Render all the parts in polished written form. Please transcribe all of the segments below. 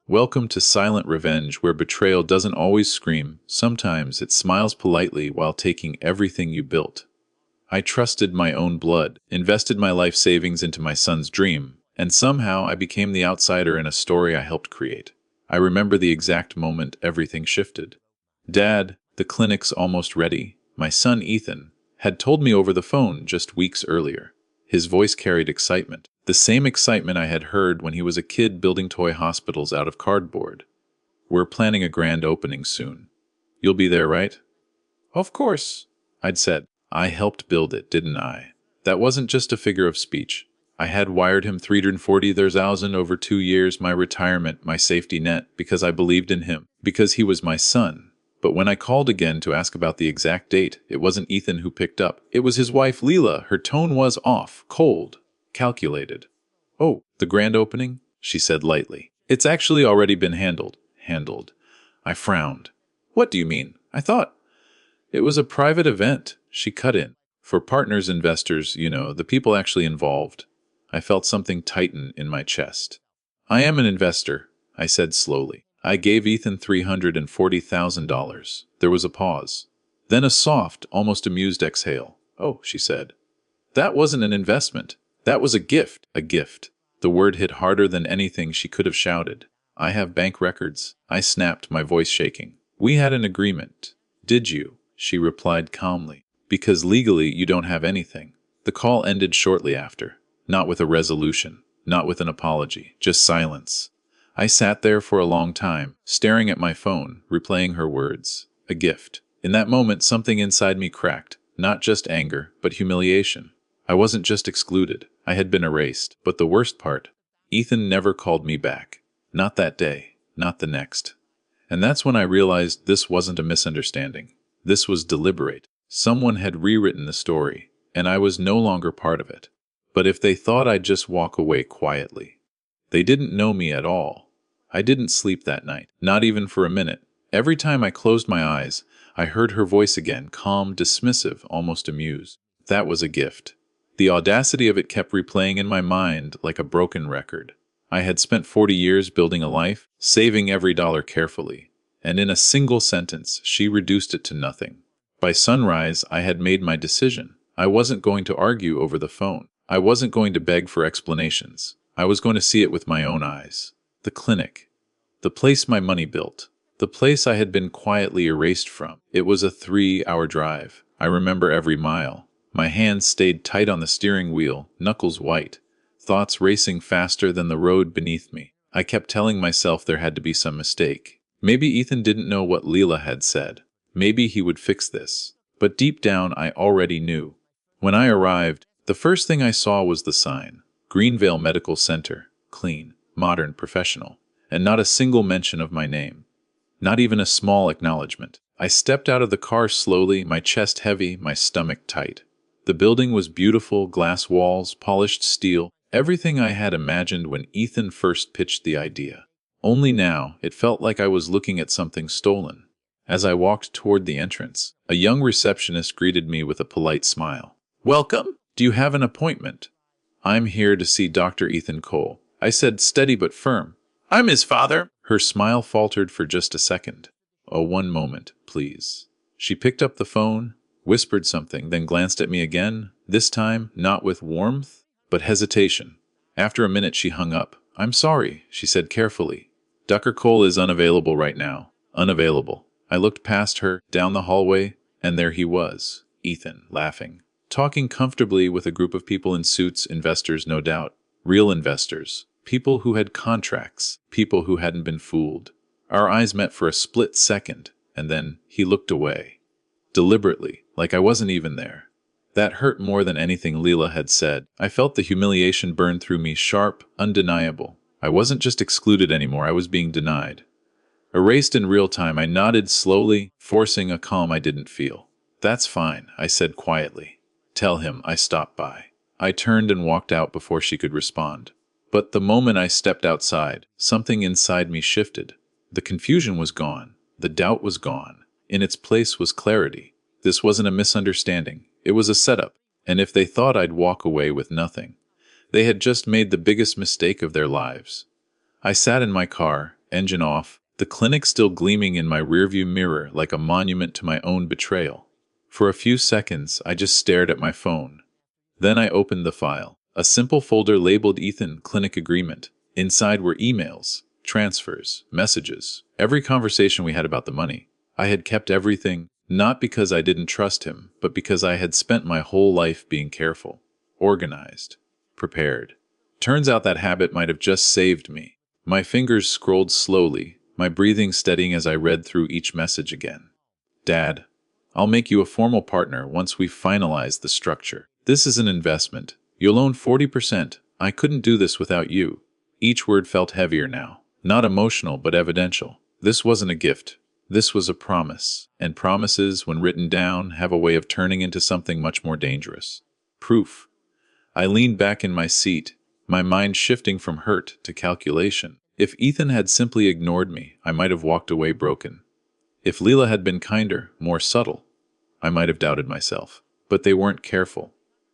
Welcome to Silent Revenge, where betrayal doesn't always scream. Sometimes it smiles politely while taking everything you built. I trusted my own blood, invested my life savings into my son's dream, and somehow I became the outsider in a story I helped create. I remember the exact moment everything shifted. Dad, the clinic's almost ready. My son Ethan had told me over the phone just weeks earlier. His voice carried excitement, the same excitement I had heard when he was a kid building toy hospitals out of cardboard. We're planning a grand opening soon. You'll be there, right? Of course, I'd said. I helped build it, didn't I? That wasn't just a figure of speech. I had wired him $340,000 over 2 years, my retirement, my safety net, because I believed in him, because he was my son. But when I called again to ask about the exact date, it wasn't Ethan who picked up. It was his wife, Leela. Her tone was off, cold, calculated. Oh, the grand opening? She said lightly. It's actually already been handled. Handled. I frowned. What do you mean? I thought it was a private event. She cut in. For partners, investors, the people actually involved. I felt something tighten in my chest. I am an investor, I said slowly. I gave Ethan $340,000. There was a pause. Then a soft, almost amused exhale. Oh, she said. That wasn't an investment. That was a gift. A gift. The word hit harder than anything she could have shouted. I have bank records. I snapped, my voice shaking. We had an agreement. Did you? She replied calmly. Because legally you don't have anything. The call ended shortly after. Not with a resolution. Not with an apology. Just silence. I sat there for a long time, staring at my phone, replaying her words. A gift. In that moment, something inside me cracked. Not just anger, but humiliation. I wasn't just excluded. I had been erased. But the worst part, Ethan never called me back. Not that day. Not the next. And that's when I realized this wasn't a misunderstanding. This was deliberate. Someone had rewritten the story, and I was no longer part of it. But if they thought I'd just walk away quietly, they didn't know me at all. I didn't sleep that night, not even for a minute. Every time I closed my eyes, I heard her voice again, calm, dismissive, almost amused. That was a gift. The audacity of it kept replaying in my mind like a broken record. I had spent 40 years building a life, saving every dollar carefully, and in a single sentence, she reduced it to nothing. By sunrise, I had made my decision. I wasn't going to argue over the phone. I wasn't going to beg for explanations. I was going to see it with my own eyes. The clinic. The place my money built. The place I had been quietly erased from. It was a 3-hour drive. I remember every mile. My hands stayed tight on the steering wheel, knuckles white, thoughts racing faster than the road beneath me. I kept telling myself there had to be some mistake. Maybe Ethan didn't know what Leela had said. Maybe he would fix this. But deep down, I already knew. When I arrived, the first thing I saw was the sign. Greenvale Medical Center. Clean, modern, professional. And not a single mention of my name. Not even a small acknowledgement. I stepped out of the car slowly, my chest heavy, my stomach tight. The building was beautiful, glass walls, polished steel, everything I had imagined when Ethan first pitched the idea. Only now, it felt like I was looking at something stolen. As I walked toward the entrance, a young receptionist greeted me with a polite smile. Welcome. Do you have an appointment? I'm here to see Dr. Ethan Cole. I said, steady but firm. I'm his father. Her smile faltered for just a second. Oh, one moment, please. She picked up the phone, whispered something, then glanced at me again, this time not with warmth, but hesitation. After a minute, she hung up. I'm sorry, she said carefully. Dr. Cole is unavailable right now. Unavailable. I looked past her, down the hallway, and there he was, Ethan, laughing, talking comfortably with a group of people in suits, investors no doubt, real investors, people who had contracts, people who hadn't been fooled. Our eyes met for a split second, and then he looked away. Deliberately, like I wasn't even there. That hurt more than anything Leela had said. I felt the humiliation burn through me, sharp, undeniable. I wasn't just excluded anymore, I was being denied. Erased in real time, I nodded slowly, forcing a calm I didn't feel. That's fine, I said quietly. Tell him I stopped by. I turned and walked out before she could respond. But the moment I stepped outside, something inside me shifted. The confusion was gone. The doubt was gone. In its place was clarity. This wasn't a misunderstanding. It was a setup. And if they thought I'd walk away with nothing, they had just made the biggest mistake of their lives. I sat in my car, engine off, the clinic still gleaming in my rearview mirror like a monument to my own betrayal. For a few seconds, I just stared at my phone. Then I opened the file. A simple folder labeled Ethan Clinic Agreement. Inside were emails, transfers, messages, every conversation we had about the money. I had kept everything, not because I didn't trust him, but because I had spent my whole life being careful, organized, prepared. Turns out that habit might have just saved me. My fingers scrolled slowly, my breathing steadying as I read through each message again. Dad, I'll make you a formal partner once we've finalized the structure. This is an investment. You'll own 40%. I couldn't do this without you. Each word felt heavier now. Not emotional, but evidential. This wasn't a gift. This was a promise. And promises, when written down, have a way of turning into something much more dangerous. Proof. I leaned back in my seat, my mind shifting from hurt to calculation. If Ethan had simply ignored me, I might have walked away broken. If Leela had been kinder, more subtle, I might have doubted myself. But they weren't careful.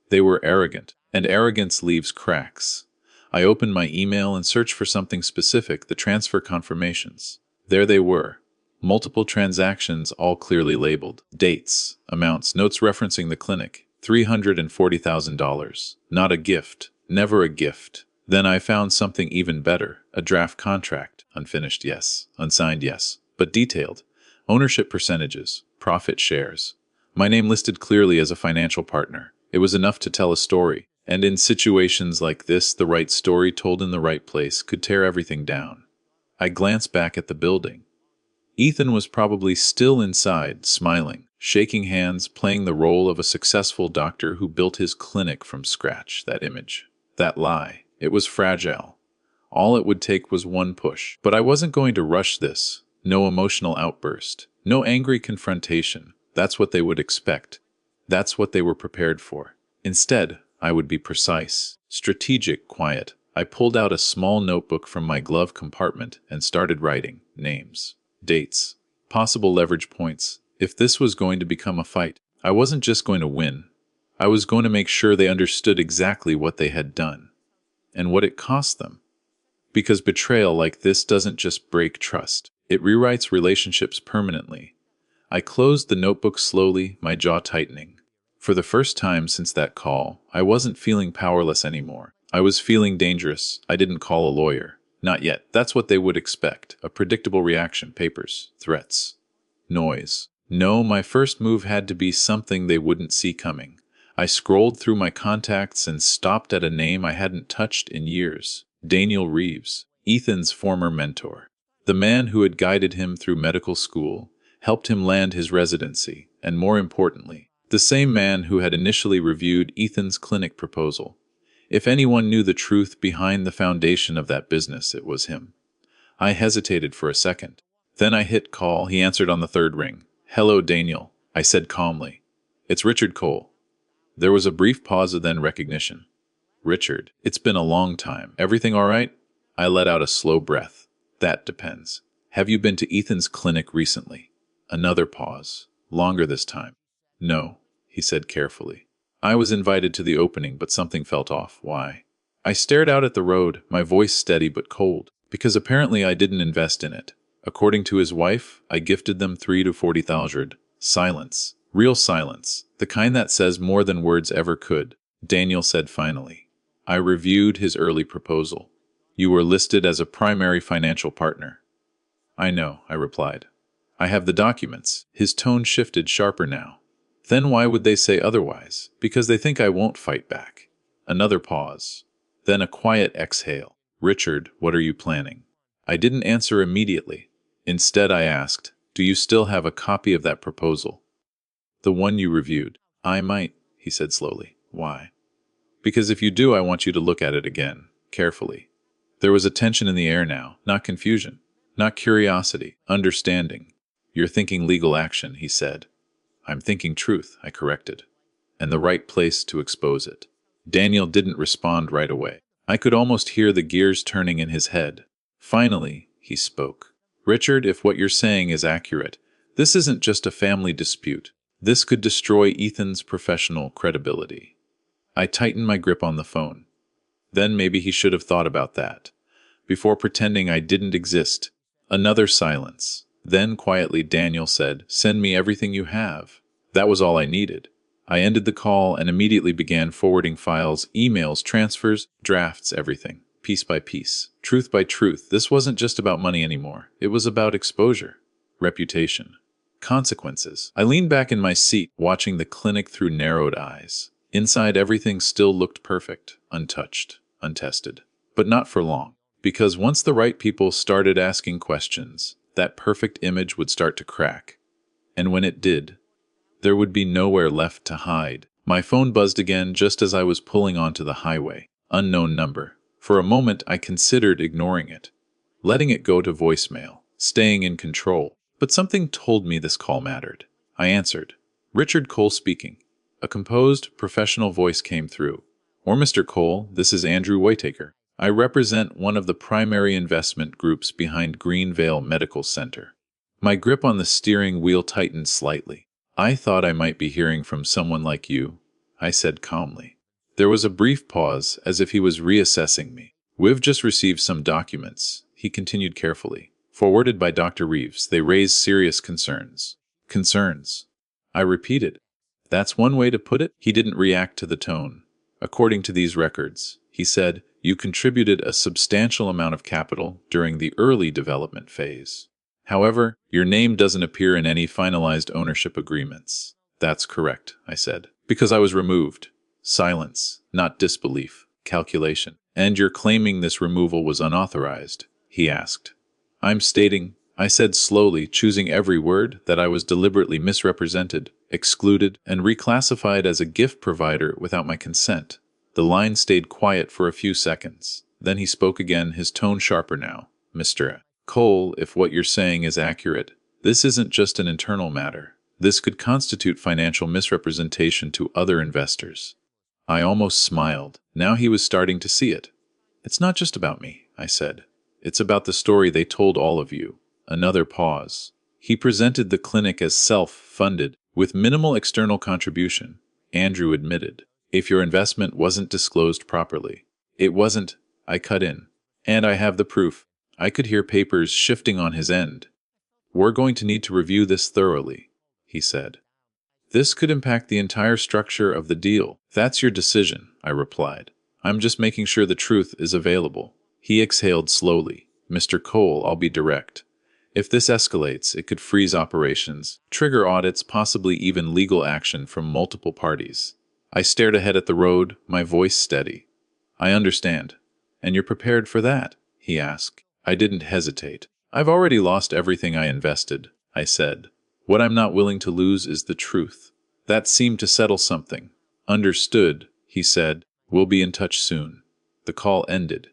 They were arrogant, and arrogance leaves cracks. I opened my email and searched for something specific, the transfer confirmations. There they were. Multiple transactions, all clearly labeled. Dates, amounts, notes referencing the clinic. $340,000. Not a gift. Never a gift. Then I found something even better. A draft contract. Unfinished, yes. Unsigned, yes. But detailed. Ownership percentages. Profit shares. My name listed clearly as a financial partner. It was enough to tell a story. And in situations like this, the right story told in the right place could tear everything down. I glanced back at the building. Ethan was probably still inside, smiling, shaking hands, playing the role of a successful doctor who built his clinic from scratch. That image, that lie, it was fragile. All it would take was one push. But I wasn't going to rush this. No emotional outburst. No angry confrontation. That's what they would expect. That's what they were prepared for. Instead, I would be precise, strategic, quiet. I pulled out a small notebook from my glove compartment and started writing names, dates, possible leverage points. If this was going to become a fight, I wasn't just going to win. I was going to make sure they understood exactly what they had done and what it cost them. Because betrayal like this doesn't just break trust. It rewrites relationships permanently. I closed the notebook slowly, my jaw tightening. For the first time since that call, I wasn't feeling powerless anymore. I was feeling dangerous. I didn't call a lawyer. Not yet. That's what they would expect. A predictable reaction. Papers. Threats. Noise. No, my first move had to be something they wouldn't see coming. I scrolled through my contacts and stopped at a name I hadn't touched in years. Daniel Reeves, Ethan's former mentor. The man who had guided him through medical school, helped him land his residency, and more importantly, the same man who had initially reviewed Ethan's clinic proposal. If anyone knew the truth behind the foundation of that business, it was him. I hesitated for a second. Then I hit call. He answered on the third ring. "Hello, Daniel," I said calmly. "It's Richard Cole." There was a brief pause, then recognition. "Richard, it's been a long time. Everything all right?" I let out a slow breath. "That depends. Have you been to Ethan's clinic recently?" Another pause. Longer this time. "No," he said carefully. "I was invited to the opening, but something felt off. Why?" I stared out at the road, my voice steady but cold, because apparently I didn't invest in it. According to his wife, I gifted them $3,000 to $40,000. Silence. Real silence. The kind that says more than words ever could. Daniel said finally. "I reviewed his early proposal. You were listed as a primary financial partner." "I know," I replied. "I have the documents." His tone shifted sharper now. "Then why would they say otherwise? Because they think I won't fight back." Another pause. Then a quiet exhale. "Richard, what are you planning?" I didn't answer immediately. Instead, I asked, "Do you still have a copy of that proposal?" "The one you reviewed." "I might," he said slowly. "Why?" "Because if you do, I want you to look at it again, carefully." There was a tension in the air now, not confusion, not curiosity, understanding. "You're thinking legal action," he said. "I'm thinking truth," I corrected, "and the right place to expose it." Daniel didn't respond right away. I could almost hear the gears turning in his head. Finally, he spoke. "Richard, if what you're saying is accurate, this isn't just a family dispute. This could destroy Ethan's professional credibility." I tightened my grip on the phone. Then maybe he should have thought about that. Before pretending I didn't exist, Another silence. Then, quietly, Daniel said, "Send me everything you have." That was all I needed. I ended the call and immediately began forwarding files, emails, transfers, drafts, everything, piece by piece, truth by truth. This wasn't just about money anymore. It was about exposure, reputation, consequences. I leaned back in my seat, watching the clinic through narrowed eyes. Inside, everything still looked perfect, untouched, untested. But not for long, because once the right people started asking questions, that perfect image would start to crack. And when it did, there would be nowhere left to hide. My phone buzzed again just as I was pulling onto the highway. Unknown number. For a moment, I considered ignoring it, letting it go to voicemail, staying in control. But something told me this call mattered. I answered. "Richard Cole speaking." A composed, professional voice came through. "Or Mr. Cole, this is Andrew Whitaker. I represent one of the primary investment groups behind Greenvale Medical Center." My grip on the steering wheel tightened slightly. "I thought I might be hearing from someone like you," I said calmly. There was a brief pause, as if he was reassessing me. "We've just received some documents," he continued carefully. "Forwarded by Dr. Reeves. They raise serious concerns." "Concerns?" I repeated. "That's one way to put it." He didn't react to the tone. "According to these records," he said, "you contributed a substantial amount of capital during the early development phase. However, your name doesn't appear in any finalized ownership agreements." "That's correct," I said. "Because I was removed." Silence, not disbelief, calculation. "And you're claiming this removal was unauthorized?" he asked. "I'm stating," I said slowly, choosing every word, "that I was deliberately misrepresented, excluded, and reclassified as a gift provider without my consent." The line stayed quiet for a few seconds. Then he spoke again, his tone sharper now. "Mr. Cole, if what you're saying is accurate, this isn't just an internal matter. This could constitute financial misrepresentation to other investors." I almost smiled. Now he was starting to see it. "It's not just about me," I said. "It's about the story they told all of you." Another pause. "He presented the clinic as self-funded, with minimal external contribution," Andrew admitted. "If your investment wasn't disclosed properly." "It wasn't," I cut in. "And I have the proof." I could hear papers shifting on his end. "We're going to need to review this thoroughly," he said. "This could impact the entire structure of the deal." "That's your decision," I replied. "I'm just making sure the truth is available." He exhaled slowly. "Mr. Cole, I'll be direct. If this escalates, it could freeze operations, trigger audits, possibly even legal action from multiple parties." I stared ahead at the road, my voice steady. "I understand. And you're prepared for that?" he asked. I didn't hesitate. "I've already lost everything I invested," I said. "What I'm not willing to lose is the truth." That seemed to settle something. "Understood," he said. "We'll be in touch soon." The call ended.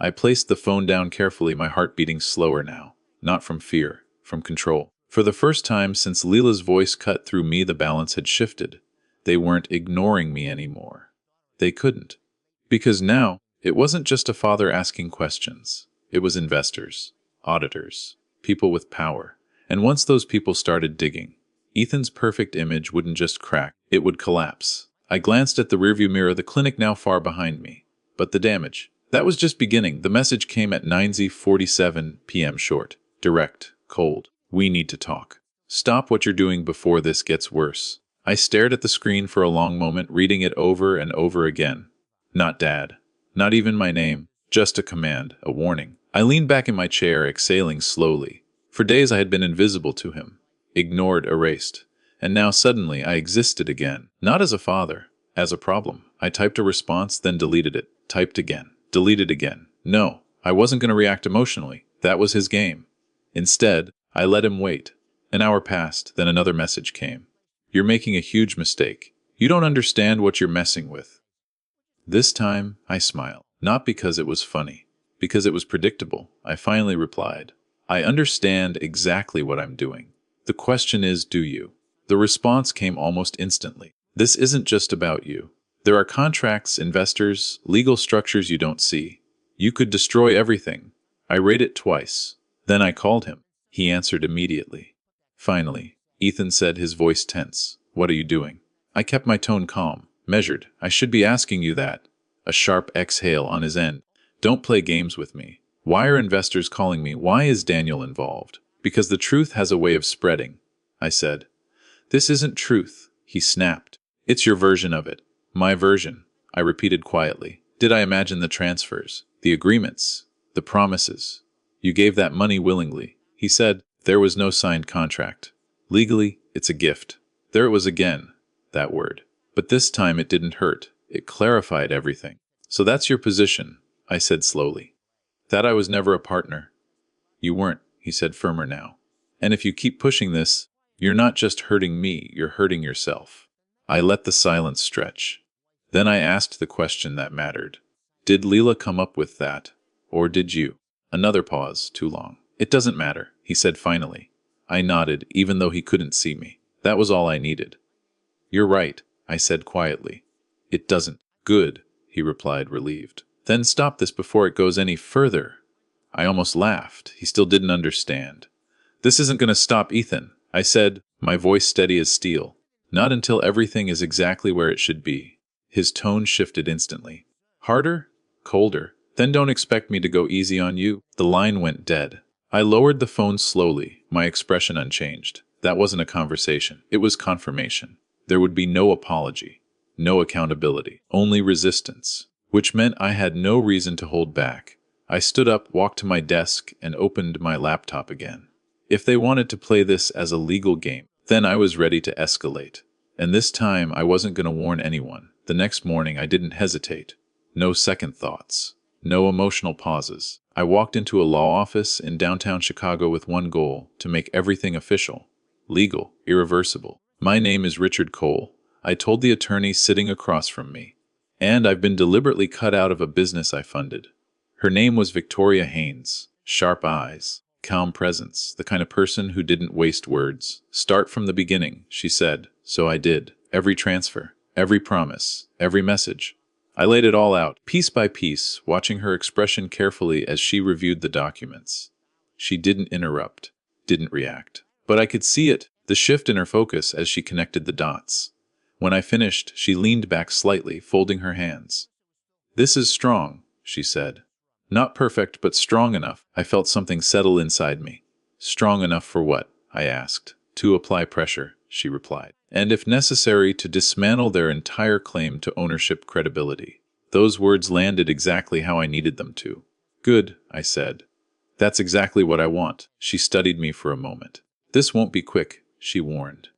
I placed the phone down carefully, my heart beating slower now. Not from fear, from control. For the first time since Leela's voice cut through me, the balance had shifted. They weren't ignoring me anymore. They couldn't. Because now, it wasn't just a father asking questions. It was investors, auditors, people with power. And once those people started digging, Ethan's perfect image wouldn't just crack, it would collapse. I glanced at the rearview mirror, the clinic now far behind me. But the damage, that was just beginning. The message came at 9:47 p.m. short, direct, cold. "We need to talk. Stop what you're doing before this gets worse." I stared at the screen for a long moment, reading it over and over again. Not Dad. Not even my name. Just a command, a warning. I leaned back in my chair, exhaling slowly. For days I had been invisible to him, ignored, erased. And now suddenly I existed again. Not as a father, as a problem. I typed a response, then deleted it. Typed again. Deleted again. No, I wasn't going to react emotionally. That was his game. Instead, I let him wait. An hour passed, then another message came. "You're making a huge mistake. You don't understand what you're messing with." This time, I smiled. Not because it was funny. Because it was predictable. I finally replied. "I understand exactly what I'm doing. The question is, do you?" The response came almost instantly. "This isn't just about you. There are contracts, investors, legal structures you don't see. You could destroy everything." I read it twice. Then I called him. He answered immediately. Finally, Ethan said, his voice tense. "What are you doing?" I kept my tone calm, measured. "I should be asking you that." A sharp exhale on his end. "Don't play games with me. Why are investors calling me? Why is Daniel involved? Because the truth has a way of spreading, I said. This isn't truth, he snapped. It's your version of it. My version, I repeated quietly. Did I imagine the transfers, the agreements, the promises? You gave that money willingly, he said. There was no signed contract. Legally, it's a gift. There it was again, that word. But this time it didn't hurt. It clarified everything. So that's your position, I said slowly. That I was never a partner. You weren't, he said firmer now. And if you keep pushing this, you're not just hurting me, you're hurting yourself. I let the silence stretch. Then I asked the question that mattered. Did Leela come up with that? Or did you? Another pause, too long. It doesn't matter, he said finally. I nodded, even though he couldn't see me. That was all I needed. You're right, I said quietly. It doesn't. Good, he replied, relieved. Then stop this before it goes any further. I almost laughed. He still didn't understand. This isn't going to stop, Ethan, I said, my voice steady as steel. Not until everything is exactly where it should be. His tone shifted instantly. Harder? Colder? Then don't expect me to go easy on you. The line went dead. I lowered the phone slowly, my expression unchanged. That wasn't a conversation. It was confirmation. There would be no apology, no accountability, only resistance, which meant I had no reason to hold back. I stood up, walked to my desk, and opened my laptop again. If they wanted to play this as a legal game, then I was ready to escalate. And this time I wasn't going to warn anyone. The next morning I didn't hesitate. No second thoughts. No emotional pauses. I walked into a law office in downtown Chicago with one goal: to make everything official, legal, irreversible. My name is Richard Cole, I told the attorney sitting across from me. And I've been deliberately cut out of a business I funded. Her name was Victoria Haynes. Sharp eyes, calm presence, the kind of person who didn't waste words. Start from the beginning, she said. So I did. Every transfer, every promise, every message. I laid it all out, piece by piece, watching her expression carefully as she reviewed the documents. She didn't interrupt, didn't react. But I could see it, the shift in her focus as she connected the dots. When I finished, she leaned back slightly, folding her hands. This is strong, she said. Not perfect, but strong enough. I felt something settle inside me. Strong enough for what? I asked. To apply pressure, she replied. And if necessary, to dismantle their entire claim to ownership credibility. Those words landed exactly how I needed them to. Good, I said. That's exactly what I want. She studied me for a moment. This won't be quick, she warned.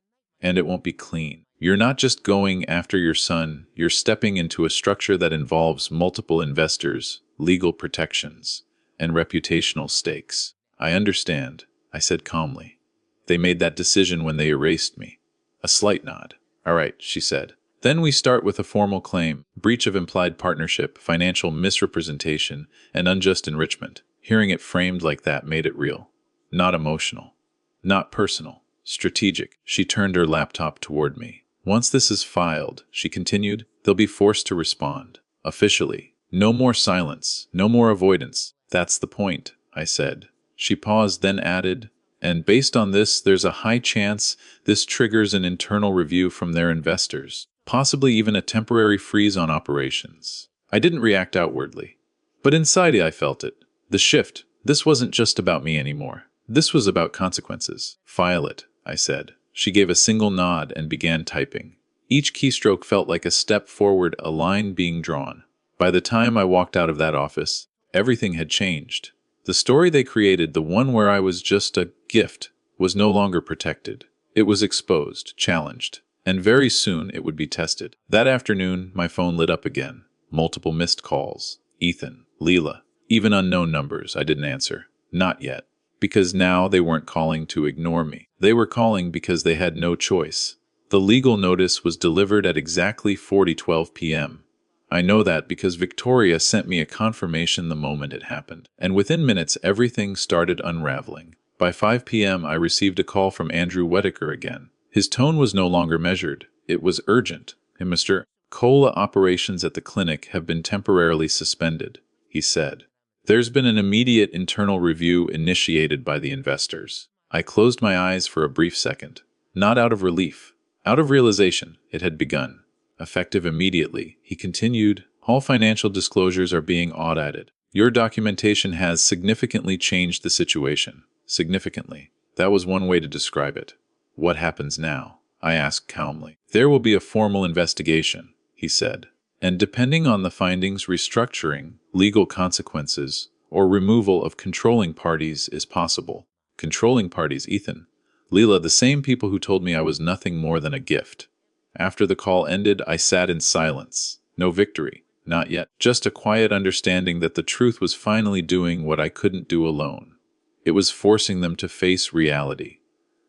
And it won't be clean. You're not just going after your son, you're stepping into a structure that involves multiple investors, legal protections, and reputational stakes. I understand, I said calmly. They made that decision when they erased me. A slight nod. All right, she said. Then we start with a formal claim: breach of implied partnership, financial misrepresentation, and unjust enrichment. Hearing it framed like that made it real. Not emotional. Not personal. Strategic. She turned her laptop toward me. Once this is filed, she continued, they'll be forced to respond. Officially. No more silence. No more avoidance. That's the point, I said. She paused, then added, and based on this, there's a high chance this triggers an internal review from their investors, possibly even a temporary freeze on operations. I didn't react outwardly, but inside I felt it. The shift. This wasn't just about me anymore. This was about consequences. File it, I said. She gave a single nod and began typing. Each keystroke felt like a step forward, a line being drawn. By the time I walked out of that office, everything had changed. The story they created, the one where I was just a gift, was no longer protected. It was exposed, challenged, and very soon it would be tested. That afternoon, my phone lit up again. Multiple missed calls. Ethan, Leela, even unknown numbers. I didn't answer. Not yet. Because now they weren't calling to ignore me. They were calling because they had no choice. The legal notice was delivered at exactly 4:12 p.m. I know that because Victoria sent me a confirmation the moment it happened. And within minutes, everything started unraveling. By 5 p.m., I received a call from Andrew Whitaker again. His tone was no longer measured. It was urgent. Mr. Cole, operations at the clinic have been temporarily suspended, he said. There's been an immediate internal review initiated by the investors. I closed my eyes for a brief second. Not out of relief. Out of realization. It had begun. Effective immediately, he continued. All financial disclosures are being audited. Your documentation has significantly changed the situation. Significantly. That was one way to describe it. What happens now? I asked calmly. There will be a formal investigation, he said. And depending on the findings, restructuring, legal consequences, or removal of controlling parties is possible. Controlling parties, Ethan. Leela, the same people who told me I was nothing more than a gift. After the call ended, I sat in silence. No victory. Not yet. Just a quiet understanding that the truth was finally doing what I couldn't do alone. It was forcing them to face reality.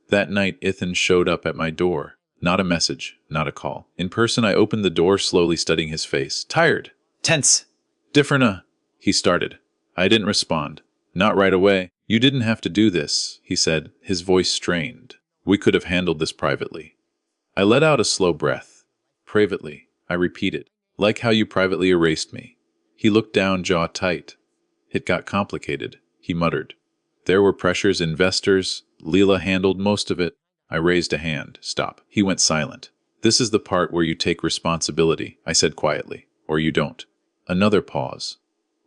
That night, Ethan showed up at my door. Not a message, not a call. In person, I opened the door, slowly studying his face. Tired. Tense. Different, he started. I didn't respond. Not right away. You didn't have to do this, he said, his voice strained. We could have handled this privately. I let out a slow breath. Privately, I repeated. Like how you privately erased me. He looked down, jaw tight. It got complicated, he muttered. There were pressures, investors. Leela handled most of it. I raised a hand. Stop. He went silent. This is the part where you take responsibility, I said quietly. Or you don't. Another pause.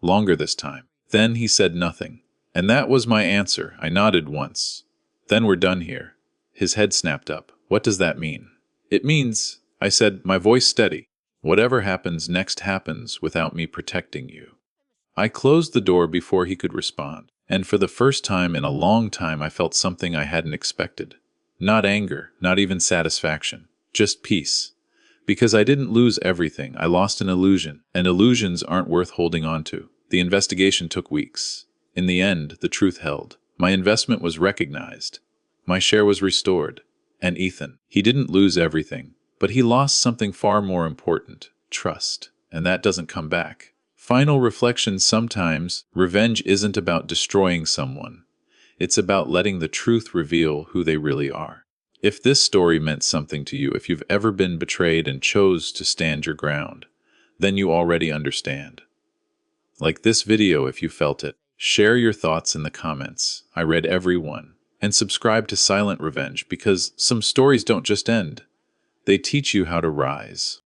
Longer this time. Then he said nothing. And that was my answer. I nodded once. Then we're done here. His head snapped up. What does that mean? It means, I said, my voice steady. Whatever happens next happens without me protecting you. I closed the door before he could respond. And for the first time in a long time, I felt something I hadn't expected. Not anger, not even satisfaction. Just peace. Because I didn't lose everything. I lost an illusion. And illusions aren't worth holding on to. The investigation took weeks. In the end, the truth held. My investment was recognized. My share was restored. And Ethan, he didn't lose everything. But he lost something far more important. Trust. And that doesn't come back. Final reflection: sometimes revenge isn't about destroying someone. It's about letting the truth reveal who they really are. If this story meant something to you, if you've ever been betrayed and chose to stand your ground, then you already understand. Like this video if you felt it. Share your thoughts in the comments. I read every one. And subscribe to Silent Revenge, because some stories don't just end. They teach you how to rise.